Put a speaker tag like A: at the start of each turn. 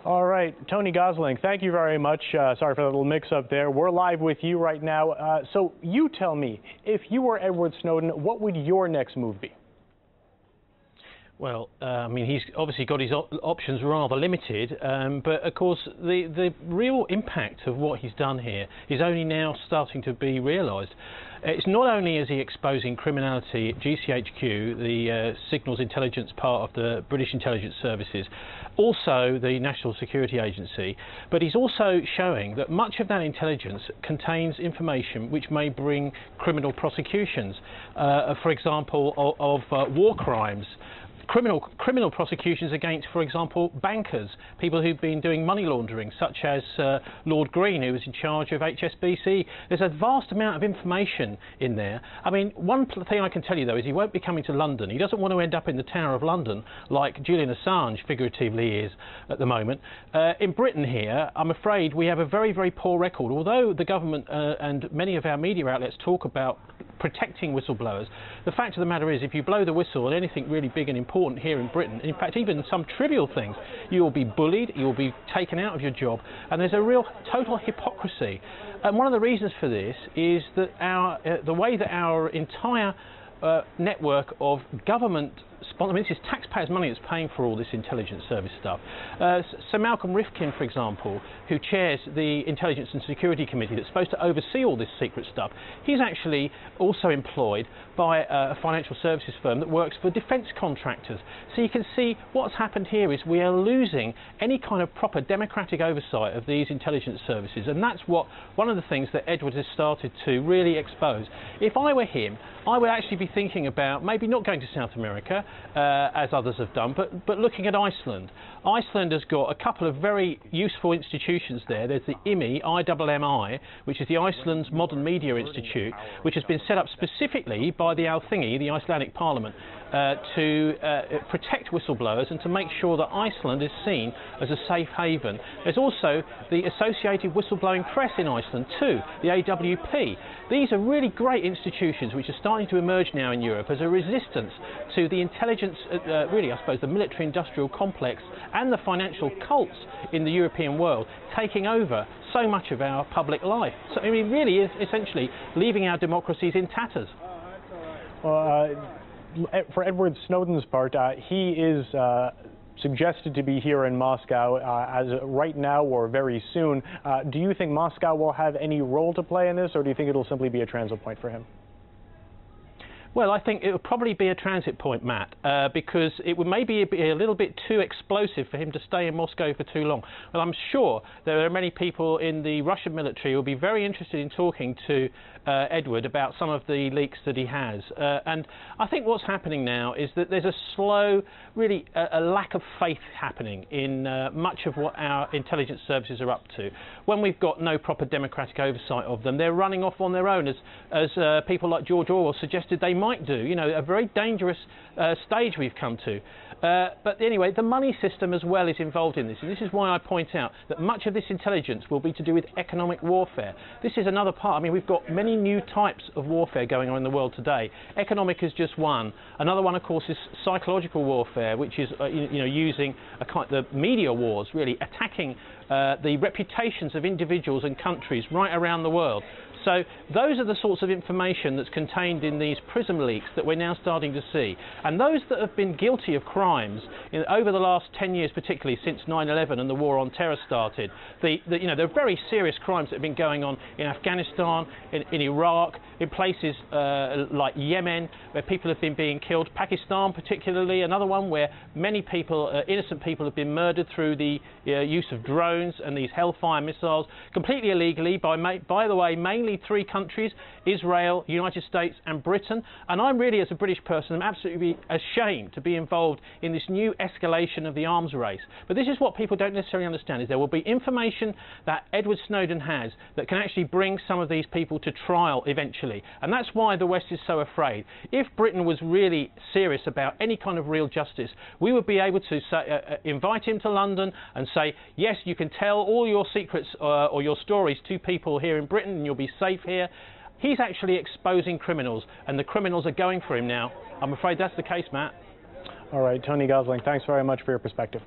A: All right, Tony Gosling, thank you very much. Sorry for the little mix-up there. We're live with you right now. So you tell me, if you were Edward Snowden, what would your next move be?
B: Well, I mean, he's obviously got his options rather limited, but of course the real impact of what he's done here is only now starting to be realised. It's not only is he exposing criminality at GCHQ, the signals intelligence part of the British intelligence services, also the National Security Agency, but he's also showing that much of that intelligence contains information which may bring criminal prosecutions, for example, of war crimes. Criminal prosecutions against, for example, bankers, people who've been doing money laundering, such as Lord Green, who was in charge of HSBC. There's a vast amount of information in there. I mean, one thing I can tell you, though, is he won't be coming to London. He doesn't want to end up in the Tower of London like Julian Assange figuratively is at the moment. In Britain here, I'm afraid we have a very, very poor record. Although the government and many of our media outlets talk about protecting whistleblowers, the fact of the matter is if you blow the whistle on anything really big and important here in Britain, in fact even some trivial things, you will be bullied, you will be taken out of your job, and there's a real total hypocrisy. And one of the reasons for this is that the way that our entire network of government, I mean, this is taxpayers' money that's paying for all this intelligence service stuff. Sir Malcolm Rifkin, for example, who chairs the Intelligence and Security Committee that's supposed to oversee all this secret stuff, he's actually also employed by a financial services firm that works for defence contractors. So you can see what's happened here is we are losing any kind of proper democratic oversight of these intelligence services, and that's one of the things that Edward has started to really expose. If I were him, I would actually be thinking about maybe not going to South America, as others have done, but looking at Iceland. Iceland has got a couple of very useful institutions there. There's the IMMI, which is the Iceland's Modern Media Institute, which has been set up specifically by the Alþingi, the Icelandic Parliament, to protect whistleblowers and to make sure that Iceland is seen as a safe haven. There's also the Associated Whistleblowing Press in Iceland too, the AWP. These are really great institutions which are starting to emerge now in Europe as a resistance to the intelligence, really I suppose the military-industrial complex and the financial cults in the European world taking over so much of our public life. So I mean, really is essentially leaving our democracies in tatters.
A: Well, for Edward Snowden's part, he is suggested to be here in Moscow as right now or very soon. Do you think Moscow will have any role to play in this, or do you think it'll simply be a transit point for him?
B: Well, I think it would probably be a transit point, Matt, because it would maybe be a little bit too explosive for him to stay in Moscow for too long. But I'm sure there are many people in the Russian military who will be very interested in talking to Edward about some of the leaks that he has. And I think what's happening now is that there's a slow, really a lack of faith happening in much of what our intelligence services are up to. When we've got no proper democratic oversight of them, they're running off on their own, as people like George Orwell suggested they might do. You know, a very dangerous stage we've come to. But anyway, the money system as well is involved in this, and this is why I point out that much of this intelligence will be to do with economic warfare. This is another part. I mean, we've got many new types of warfare going on in the world today. Economic is just one. Another one, of course, is psychological warfare, which is using the media wars, really attacking the reputations of individuals and countries right around the world. So those are the sorts of information that's contained in these PRISM leaks that we're now starting to see. And those that have been guilty of crimes over the last 10 years, particularly since 9/11 and the war on terror started, the very serious crimes that have been going on in Afghanistan, in Iraq, in places like Yemen, where people have been being killed, Pakistan particularly, another one where many people, innocent people, have been murdered through the use of drones and these Hellfire missiles, completely illegally, by the way, mainly three countries, Israel, United States and Britain. And I'm really, as a British person, I'm absolutely ashamed to be involved in this new escalation of the arms race. But this is what people don't necessarily understand, is there will be information that Edward Snowden has that can actually bring some of these people to trial eventually. And that's why the West is so afraid. If Britain was really serious about any kind of real justice, we would be able to say, invite him to London and say, yes, you can tell all your secrets or your stories to people here in Britain and you'll be safe here. He's actually exposing criminals, and the criminals are going for him now. I'm afraid that's the case, Matt.
A: All right, Tony Gosling, thanks very much for your perspective.